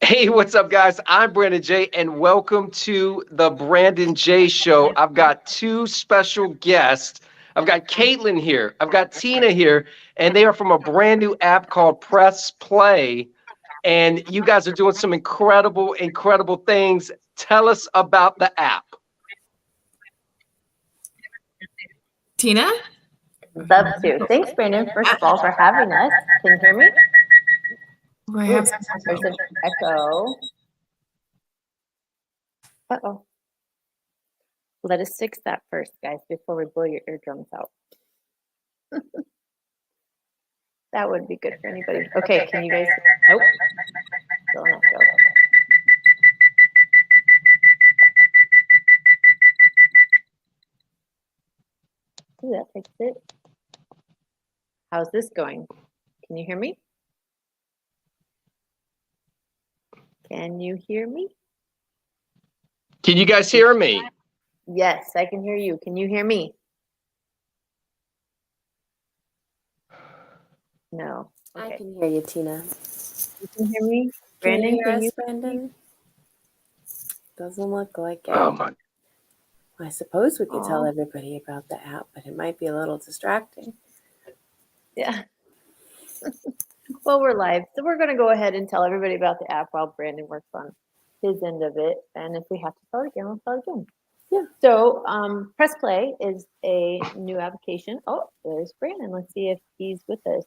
Hey, what's up, guys? I'm Brandon J, and welcome to the Brandon J Show. I've got two special guests. I've got Caitlin here, I've got Tina here, and they are from a brand new app called Press Play. And you guys are doing some incredible things. Tell us about the app. Tina? Love to. Thanks, Brandon, first of all, for having us. Can you hear me? There's an echo. Uh-oh. Let us fix that first, guys, before we blow your eardrums out. That would be good for anybody. Okay, can you guys? Nope. Still an echo. Ooh, that fixed it. How's this going? Can you hear me? Can you hear me? Can you guys hear me? Yes, I can hear you. Can you hear me? No. Okay. I can hear you, Tina. You can hear me? Brandon, Brandon, can you? Brandon? Doesn't look like it. Oh my. I suppose we could tell everybody about the app, but it might be a little distracting. Yeah. Well, we're live, so we're going to go ahead and tell everybody about the app while Brandon works on his end of it. And if we have to tell it again, we'll tell it again. Yeah. So Press Play is a new application. Oh, there's Brandon. Let's see if he's with us.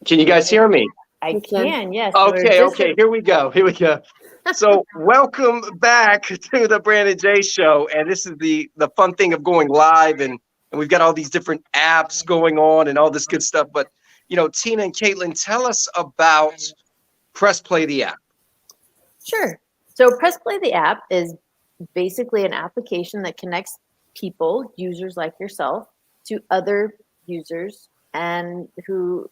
Can you guys hear me? I can, yes. Okay. Here we go. So welcome back to the Brandon J Show. And this is the fun thing of going live. And we've got all these different apps going on and all this good stuff. But, you know, Tina and Caitlin, tell us about Press Play the app. Sure. So Press Play the app is basically an application that connects people, users like yourself, to other users and who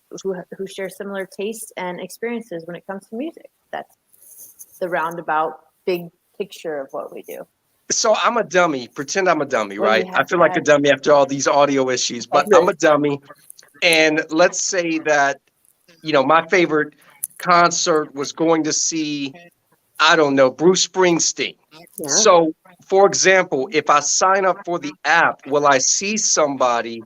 share similar tastes and experiences when it comes to music. That's the roundabout big picture of what we do. So I'm a dummy. Pretend I'm a dummy, Well, right? I feel like a dummy after all these audio issues, but I'm a dummy. And let's say that, you know, my favorite concert was going to see, I don't know, Bruce Springsteen. Yeah. So, for example, if I sign up for the app, will I see somebody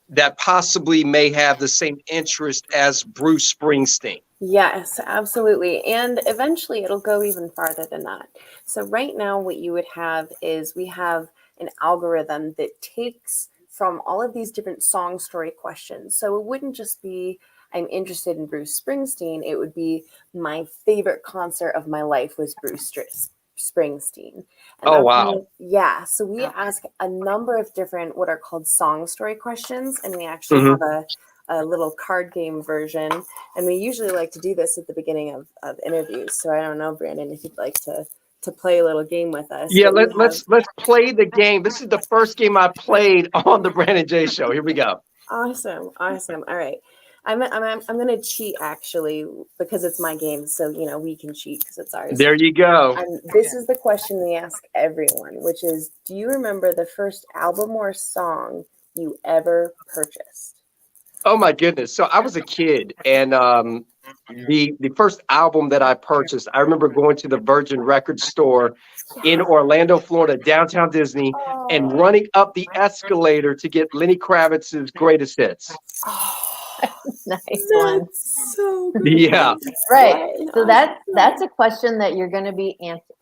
that possibly may have the same interest as Bruce Springsteen? Yes, absolutely. And eventually it'll go even farther than that. So right now what you would have is we have an algorithm that takes from all of these different song story questions. So it wouldn't just be, I'm interested in Bruce Springsteen. It would be my favorite concert of my life was Bruce Springsteen. And oh, wow. Yeah. So we ask a number of different, what are called song story questions. And we actually have a little card game version. And we usually like to do this at the beginning of interviews. So I don't know, Brandon, if you'd like to play a little game with us. Yeah, let's play the game. This is the first game I played on the Brandon J Show. Here we go. Awesome. All right. I'm gonna cheat actually because it's my game, so you know we can cheat because it's ours. There you go. This is the question we ask everyone, which is, do you remember the first album or song you ever purchased? Oh my goodness! So I was a kid, and the first album that I purchased, I remember going to the Virgin Records store in Orlando, Florida, downtown Disney, and running up the escalator to get Lenny Kravitz's Greatest Hits. Nice one. So good. Yeah. Right. So that's a question that you're going to be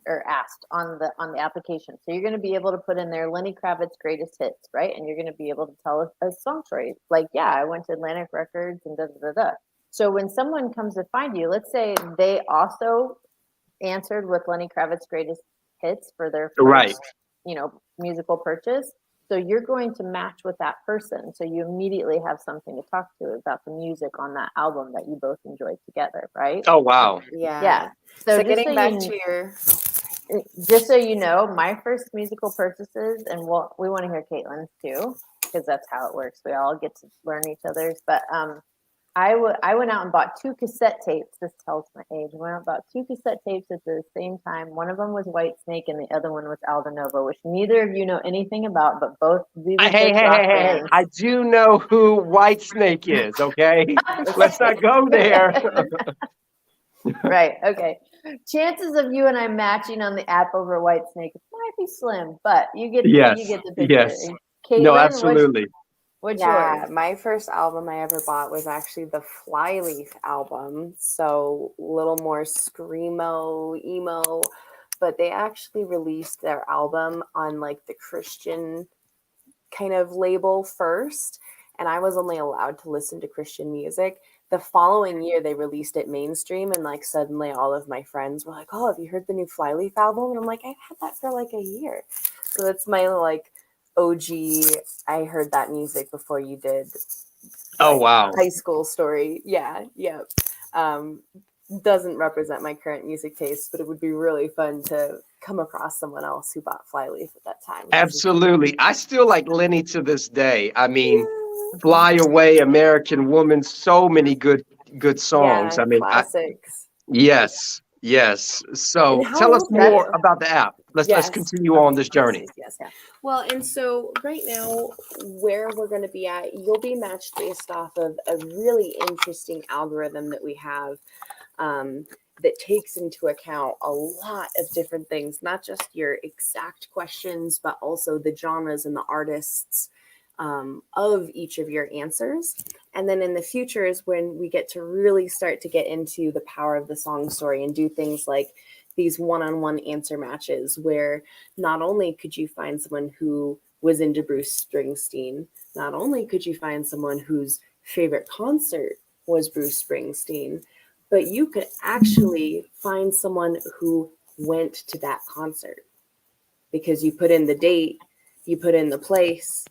asked on the application. So you're going to be able to put in there Lenny Kravitz Greatest Hits, right? And you're going to be able to tell a song story. Like, yeah, I went to Atlantic Records and da da da da. So when someone comes to find you, let's say they also answered with Lenny Kravitz Greatest Hits for their first, musical purchase. So you're going to match with that person. So you immediately have something to talk to about the music on that album that you both enjoyed together, right? Oh, wow. Yeah. So getting back to your... Just so you know, my first musical purchases, and we want to hear Caitlin's too, because that's how it works. We all get to learn each other's. But I went out and bought 2 cassette tapes. This tells my age. I went out and bought 2 cassette tapes at the same time. One of them was Whitesnake, and the other one was Aldo Nova, which neither of you know anything about, but both. Hey! I do know who Whitesnake is. Okay, let's not go there. Right. Okay. Chances of you and I matching on the app over White Snake might be slim, but you get Yes. the picture. Yes. Caitlin, No, absolutely. what's Yeah, yours? my first album I ever bought was actually the Flyleaf album. So a little more screamo, emo, but they actually released their album on like the Christian kind of label first. And I was only allowed to listen to Christian music. The following year, they released it mainstream, and like suddenly all of my friends were like, "Oh, have you heard the new Flyleaf album?" And I'm like, "I've had that for like a year." So that's my like OG. I heard that music before you did. Oh, Like, wow. high school story. Yeah, yeah. Um, doesn't represent my current music taste, but it would be really fun to come across someone else who bought Flyleaf at that time. Absolutely. I still like Lenny to this day. I mean, Yeah. Fly Away, American Woman, so many good songs. Yeah, I mean, classics. yes, yes. And So how tell us old are more you? about the app. Let's Yes. continue on this journey. Yes. Well, and so right now, where we're going to be at, you'll be matched based off of a really interesting algorithm that we have that takes into account a lot of different things, not just your exact questions, but also the genres and the artists of each of your answers. And then in the future is when we get to really start to get into the power of the song story and do things like these one-on-one answer matches where not only could you find someone who was into Bruce Springsteen, not only could you find someone whose favorite concert was Bruce Springsteen, but you could actually find someone who went to that concert because you put in the date, you put in the place,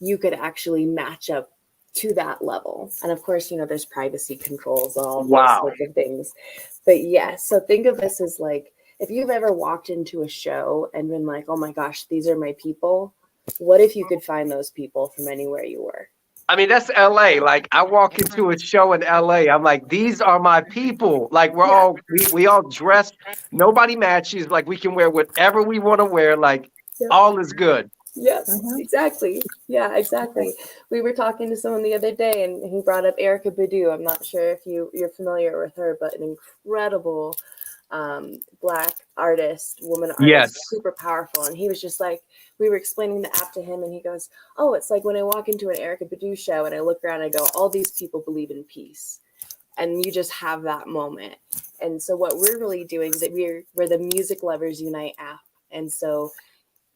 you could actually match up to that level. And of course, there's privacy controls and all those sorts of things. But yeah, so think of this as like, if you've ever walked into a show and been like, oh my gosh, these are my people. What if you could find those people from anywhere you were? I mean, that's LA. Like I walk into a show in LA, I'm like, these are my people. Like we all dressed, nobody matches. Like we can wear whatever we want to wear. Like all is good. Yes, exactly. Yeah, exactly. We were talking to someone the other day and he brought up Erica Badu. I'm not sure if you're familiar with her, but an incredible Black artist, woman artist, Yes. super powerful. And he was just like, we were explaining the app to him and he goes, oh, it's like when I walk into an Erica Badu show and I look around and I go, all these people believe in peace. And you just have that moment. And so what we're really doing is that we're the Music Lovers Unite app. And so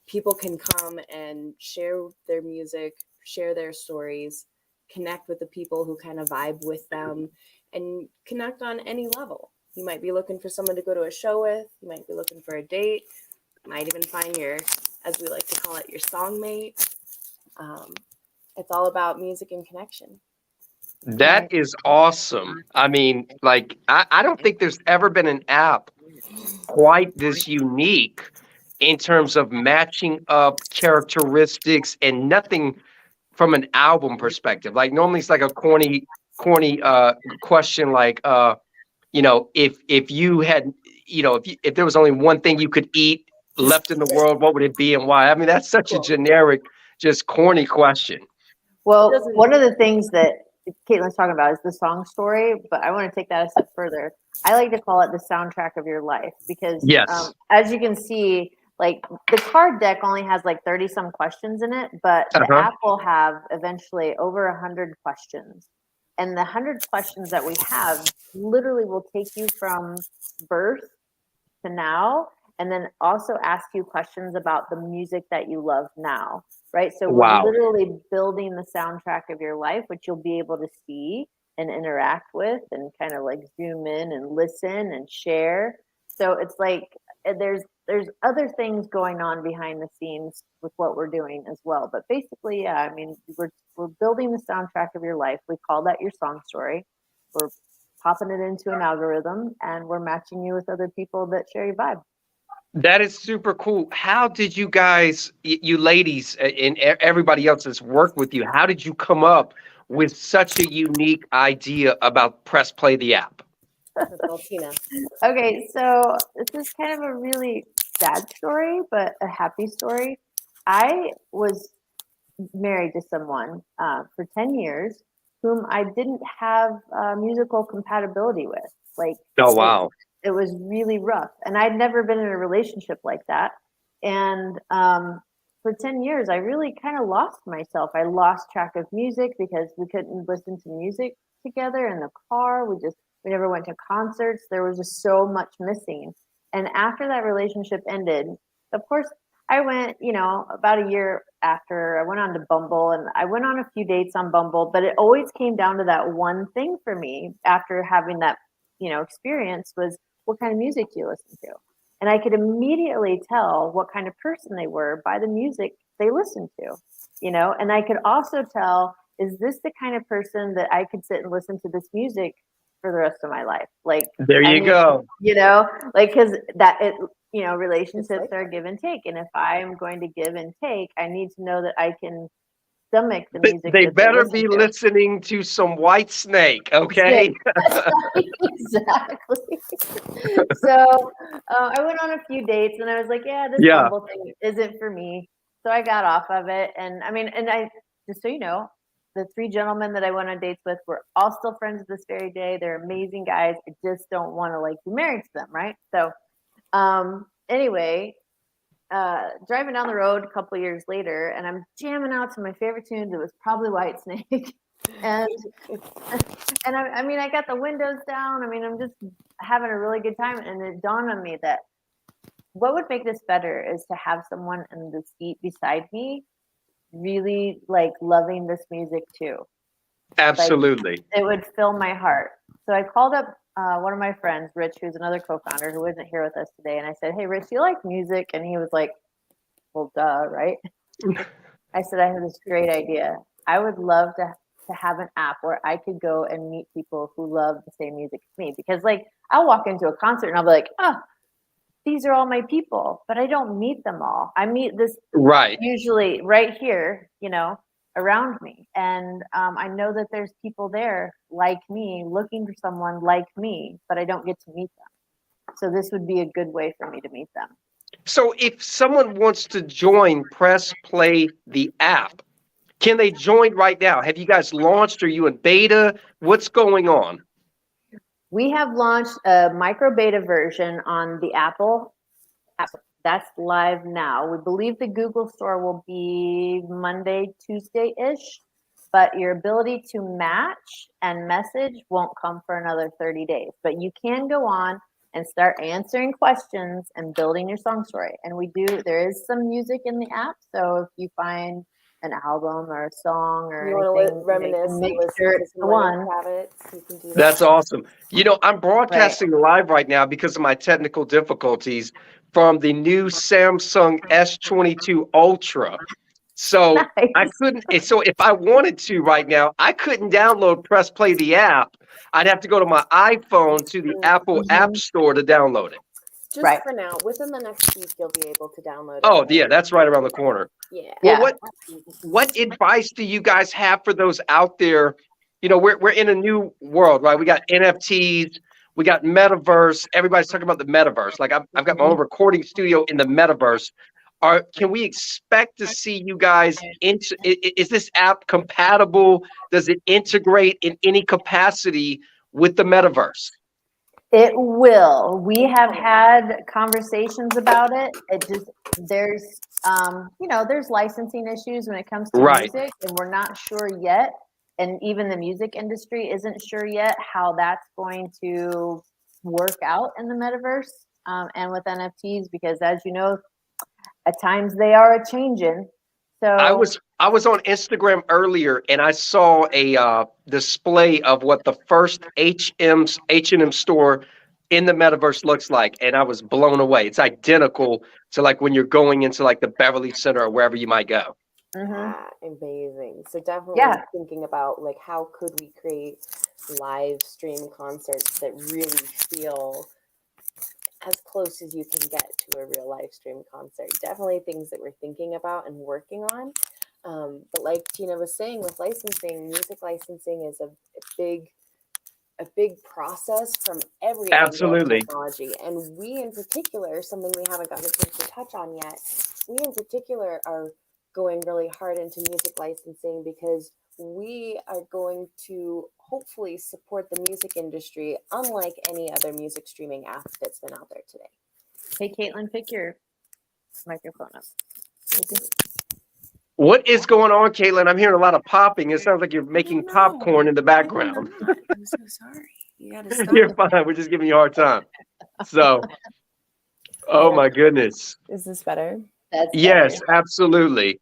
people can come and share their music, share their stories, connect with the people who kind of vibe with them, and connect on any level. You might be looking for someone to go to a show with. You might be looking for a date. You might even find your, as we like to call it, your songmate. It's all about music and connection. That is awesome. I mean, like, I don't think there's ever been an app quite this unique in terms of matching up characteristics and nothing from an album perspective. Like normally it's like a corny question like if you had if there was only one thing you could eat left in the world, what would it be and why? I mean, that's such a generic, just corny question. Well, one of the things that Caitlin's talking about is the song story, but I want to take that a step further. I like to call it the soundtrack of your life because, Yes. As you can see, like the card deck only has like 30 some questions in it, but the app will have eventually over 100 questions. And the 100 questions that we have literally will take you from birth to now, and then also ask you questions about the music that you love now. Right. So we're literally building the soundtrack of your life, which you'll be able to see and interact with and kind of like zoom in and listen and share. So it's like there's other things going on behind the scenes with what we're doing as well. But basically, yeah, I mean, we're building the soundtrack of your life. We call that your song story. We're popping it into an algorithm and we're matching you with other people that share your vibe. That is super cool. How did you guys, you ladies and everybody else that's worked with you, how did you come up with such a unique idea about Press Play the app? Okay, so this is kind of a really sad story, but a happy story. I was married to someone for 10 years whom I didn't have musical compatibility with. Like, oh, wow. it was really rough. And I'd never been in a relationship like that. And for 10 years, I really kind of lost myself. I lost track of music because we couldn't listen to music together in the car. We never went to concerts. There was just so much missing. And after that relationship ended, of course, I went, about a year after, I went on to Bumble, and I went on a few dates on Bumble, but it always came down to that one thing for me after having that, experience was, what kind of music do you listen to? And I could immediately tell what kind of person they were by the music they listened to, and I could also tell, is this the kind of person that I could sit and listen to this music for the rest of my life? Like, There you go. because relationships are give and take. And if I'm going to give and take, I need to know that I can stomach the But music. they that better listen be to. listening to some White Snake, okay? That's right, exactly. So I went on a few dates, and I was like, yeah, this Yeah. Bumble thing isn't for me. So I got off of it. And I just so you know, the 3 gentlemen that I went on dates with were all still friends to this very day. They're amazing guys. I just don't want to be married to them, right? So anyway, driving down the road a couple years later, and I'm jamming out to my favorite tunes. It was probably White Snake. and I got the windows down. I'm just having a really good time. And it dawned on me that what would make this better is to have someone in the seat beside me really loving this music too. Absolutely. It would fill my heart. So I called up one of my friends, Rich, who's another co-founder who isn't here with us today. And I said, hey, Rich, do you like music? And he was like, well, duh, right? I said, I have this great idea. I would love to have an app where I could go and meet people who love the same music as me. Because I'll walk into a concert and I'll be like, oh, these are all my people, but I don't meet them all. I meet this Right. usually right here, around me. And I know that there's people there like me, looking for someone like me, but I don't get to meet them. So this would be a good way for me to meet them. So if someone wants to join Press Play the app, can they join right now? Have you guys launched? Are you in beta? What's going on? We have launched a micro beta version on the Apple app. That's live now. We believe the Google store will be Monday, Tuesday-ish, but your ability to match and message won't come for another 30 days. But you can go on and start answering questions and building your song story. And there is some music in the app. So if you find an album or a song or you want anything, to reminisce and make listen sure to it's some the Lenny one. Kravitz, you can do that. That's awesome. I'm broadcasting live right now because of my technical difficulties from the new Samsung S22 Ultra. So Nice. I couldn't. So if I wanted to right now, I couldn't download Press Play the app. I'd have to go to my iPhone to the Apple App Store to download it. Just Right. for now, within the next week, you'll be able to download it. Oh, yeah, that's right around the corner. Yeah. Well, what advice do you guys have for those out there? We're in a new world, right? We got NFTs, we got metaverse. Everybody's talking about the metaverse. Like I've got my own recording studio in the metaverse. Can we expect to see you guys is this app compatible? Does it integrate in any capacity with the metaverse? It will. We have had conversations about it. There's licensing issues when it comes to Right. music, and we're not sure yet. And even the music industry isn't sure yet how that's going to work out in the metaverse and with NFTs, because as you know, at times they are a changing. So I was on Instagram earlier and I saw a display of what the first H&M store in the metaverse looks like, and I was blown away. It's identical to when you're going into the Beverly Center or wherever you might go. Amazing. So definitely thinking about how could we create live stream concerts that really feel as close as you can get to a real live stream concert. Definitely things that we're thinking about and working on. But like Tina was saying, with licensing, music licensing is a big process from every angle of technology. And we in particular, something we haven't gotten a chance to touch on yet, we in particular are going really hard into music licensing because we are going to hopefully support the music industry unlike any other music streaming app that's been out there today. Hey, Caitlin, pick your microphone up. What is going on, Caitlin? I'm hearing a lot of popping. It sounds like you're making No, popcorn in the I'm background. not. I'm so sorry. You gotta stop. You're fine. We're just giving you a hard time. So, oh my goodness. Is this better? That's Yes, better. absolutely.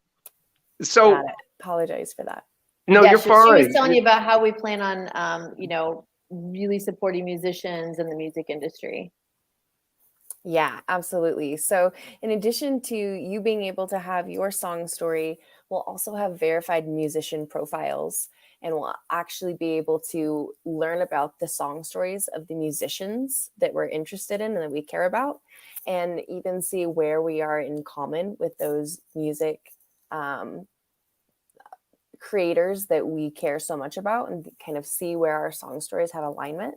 So, Got it. Apologize for that. no, Yeah, you're she was fine. telling you about how we plan on, really supporting musicians in the music industry. Yeah, absolutely. So, in addition to you being able to have your song story, we'll also have verified musician profiles, and we'll actually be able to learn about the song stories of the musicians that we're interested in and that we care about, and even see where we are in common with those music creators that we care so much about, and kind of see where our song stories have alignment.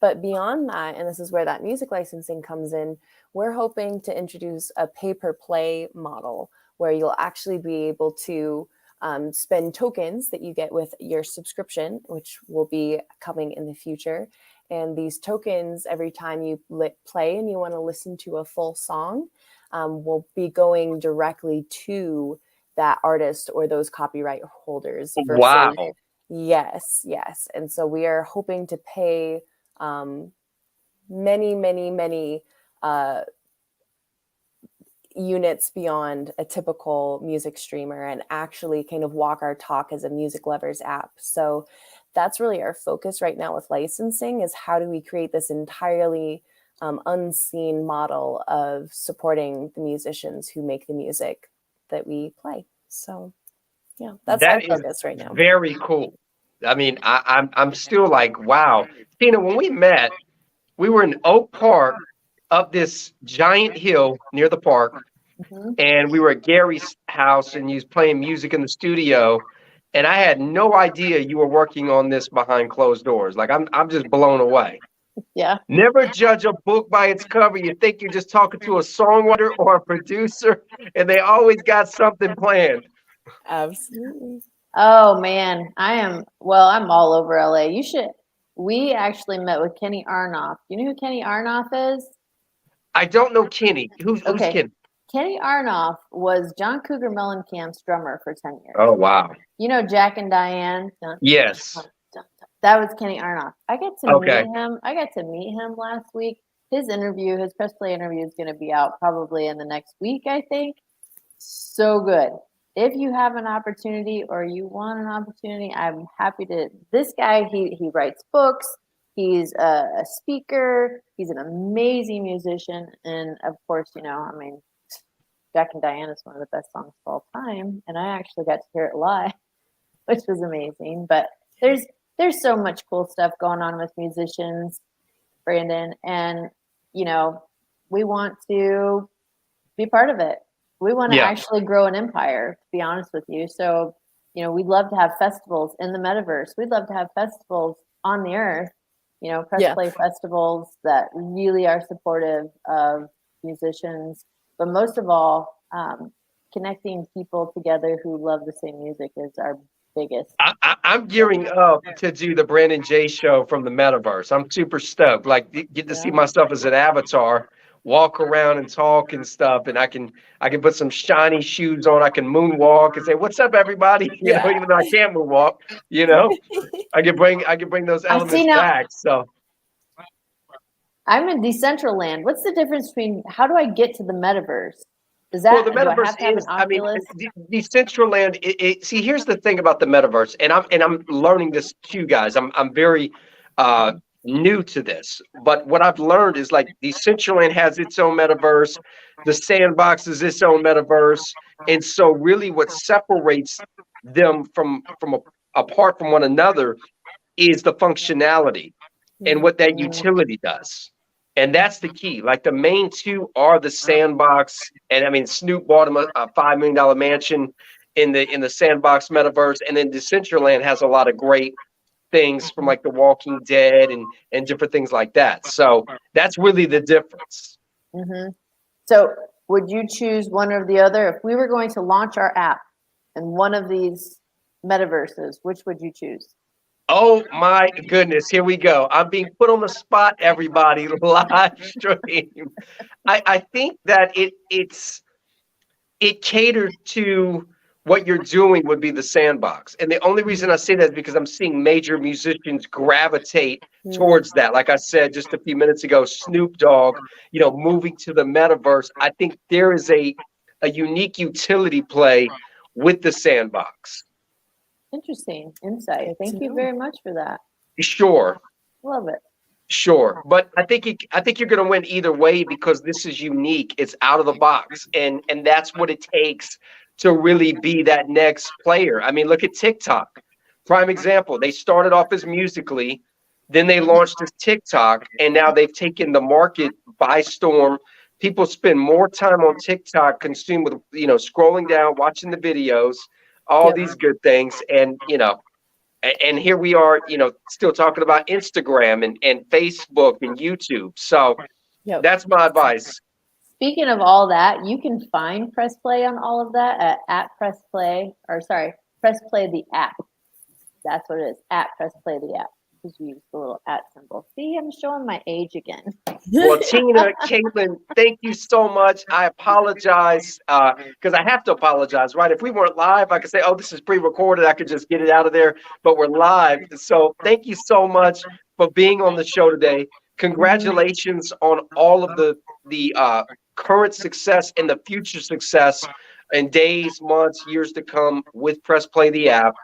But beyond that, and this is where that music licensing comes in, we're hoping to introduce a pay-per-play model where you'll actually be able to spend tokens that you get with your subscription, which will be coming in the future. And these tokens, every time you play and you want to listen to a full song, will be going directly to that artist or those copyright holders. Wow. Yes. And so we are hoping to pay many units beyond a typical music streamer and actually kind of walk our talk as a music lovers app. So that's really our focus right now with licensing, is how do we create this entirely unseen model of supporting the musicians who make the music that we play. So yeah, that's our focus right now. Very cool. I mean, I'm still like, wow. Tina, when we met, we were in Oak Park up this giant hill near the park, and we were at Gary's house, and he was playing music in the studio, and I had no idea you were working on this behind closed doors. Like, I'm just blown away. Yeah. Never judge a book by its cover. You think you're just talking to a songwriter or a producer, and they always got something planned. Absolutely. Oh man, I'm all over LA. We actually met with Kenny Arnoff. You know who Kenny Arnoff is? I don't know Kenny. Who's Kenny? Kenny Arnoff was John Cougar Mellencamp's drummer for 10 years. Oh, wow. You know Jack and Diane? Yes. That was Kenny Arnoff. I got to Okay. meet him last week. His press play interview is going to be out probably in the next week, I think. So good. If you have an opportunity or you want an opportunity, I'm happy to. This guy, he writes books. He's a speaker. He's an amazing musician. And of course, Jack and Diane is one of the best songs of all time. And I actually got to hear it live, which was amazing. But there's so much cool stuff going on with musicians, Brandon. And, we want to be part of it. We want to actually grow an empire, to be honest with you. So, we'd love to have festivals in the metaverse. We'd love to have festivals on the earth, press play festivals that really are supportive of musicians. But most of all, connecting people together who love the same music is our biggest. I'm gearing up to do the Brandon J show from the metaverse. I'm super stoked. Like, get to see myself as an avatar, walk around and talk and stuff, and I can put some shiny shoes on. I can moonwalk and say, "What's up, everybody?" Even though I can't moonwalk, I can bring those elements back. So I'm in Decentraland. What's the difference between how do I get to the metaverse? the metaverse is, I mean, Decentraland. See, here's the thing about the metaverse, and I'm learning this too, guys. I'm very new to this, but what I've learned is like Decentraland has its own metaverse, the Sandbox is its own metaverse, and so really what separates them apart from one another is the functionality and what that utility does. And that's the key. Like the main two are the Sandbox, and I mean Snoop bought him a $5 million mansion in the Sandbox metaverse, and then Decentraland has a lot of great things from like The Walking Dead and different things like that. So that's really the difference. Mm-hmm. So would you choose one or the other? If we were going to launch our app in one of these metaverses, which would you choose? Oh my goodness, here we go. I'm being put on the spot, everybody, live stream. I think that it caters to what you're doing would be the sandbox. And the only reason I say that is because I'm seeing major musicians gravitate towards that. Like I said just a few minutes ago, Snoop Dogg, moving to the metaverse. I think there is a unique utility play with the sandbox. Interesting insight. Thank you very much for that. Sure. Love it. Sure, but I think you're going to win either way because this is unique. It's out of the box, and that's what it takes to really be that next player. I mean, look at TikTok. Prime example. They started off as Musically, then they launched as TikTok, and now they've taken the market by storm. People spend more time on TikTok, consumed with scrolling down, watching the videos, all these good things, and and here we are, still talking about Instagram and Facebook and YouTube. So that's my advice. Speaking of all that, you can find Press Play on all of that at Press Play the app. That's what it is, at Press Play the app. Just use the little at symbol. See, I'm showing my age again. Well, Tina, Caitlin, thank you so much. I apologize because I have to apologize, right? If we weren't live, I could say, oh, this is pre-recorded. I could just get it out of there, but we're live. So thank you so much for being on the show today. Congratulations on all of the current success and the future success in days, months, years to come with Press Play the app.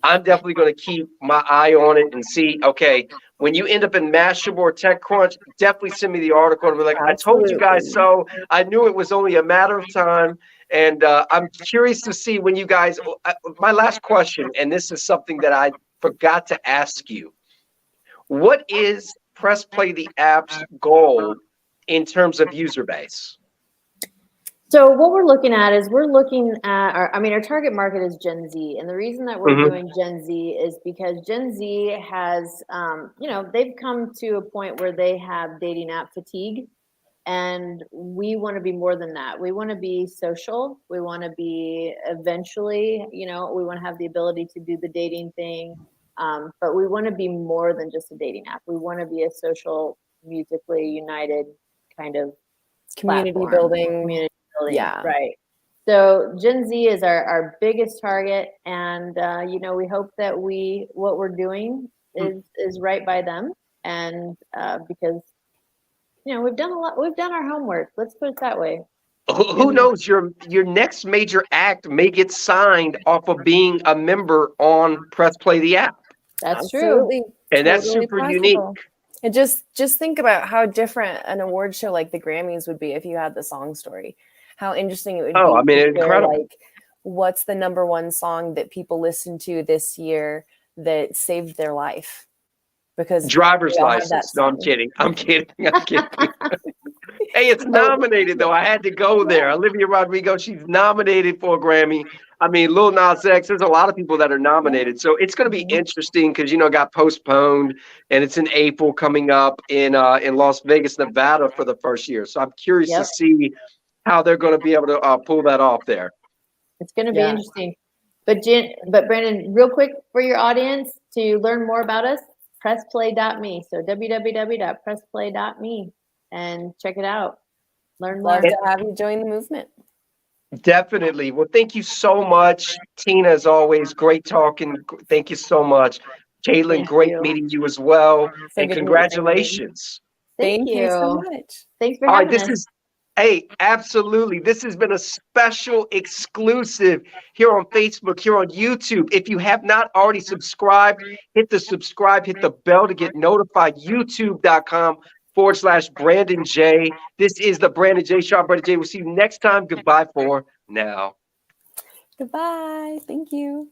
I'm definitely going to keep my eye on it and see, okay, when you end up in Mashable or TechCrunch, definitely send me the article and be like, I told you guys so. I knew it was only a matter of time. And I'm curious to see when you guys, my last question, and this is something that I forgot to ask you. What is Press Play the app's goal in terms of user base? So what we're looking at is our target market is Gen Z. And the reason that we're doing Gen Z is because Gen Z has, they've come to a point where they have dating app fatigue. And we want to be more than that. We want to be social. We want to be eventually, we want to have the ability to do the dating thing. But we want to be more than just a dating app. We want to be a social, musically united kind of Community building. Yeah. Right. So Gen Z is our biggest target. And, we hope that what we're doing is right by them. And because, we've done our homework. Let's put it that way. Who knows? Your next major act may get signed off of being a member on Press Play the app. That's Absolutely. true. And that's super unique. And just think about how different an award show like the Grammys would be if you had the song story. How interesting it would be. Oh, I mean, incredible. Like, what's the #1 song that people listened to this year that saved their life? Because Driver's License. No, I'm kidding. Hey, it's nominated though. I had to go there. Olivia Rodrigo, she's nominated for a Grammy. I mean, Lil Nas X, there's a lot of people that are nominated. So it's going to be interesting because, it got postponed and it's in April coming up in Las Vegas, Nevada for the first year. So I'm curious to see how they're going to be able to pull that off there. It's going to be interesting. But Brandon, real quick for your audience to learn more about us, pressplay.me. So www.pressplay.me and check it out. Learn more. Love to have you join the movement. Definitely. Well, thank you so much. Tina, as always, great talking. Thank you so much. Caitlin, great meeting you as well. So and congratulations. Thank you so much. Thanks for having us. Hey, absolutely. This has been a special exclusive here on Facebook, here on YouTube. If you have not already subscribed, hit the subscribe, hit the bell to get notified. YouTube.com/Brandon J. This is the Brandon J Show. Brandon J. We'll see you next time. Goodbye for now. Goodbye. Thank you.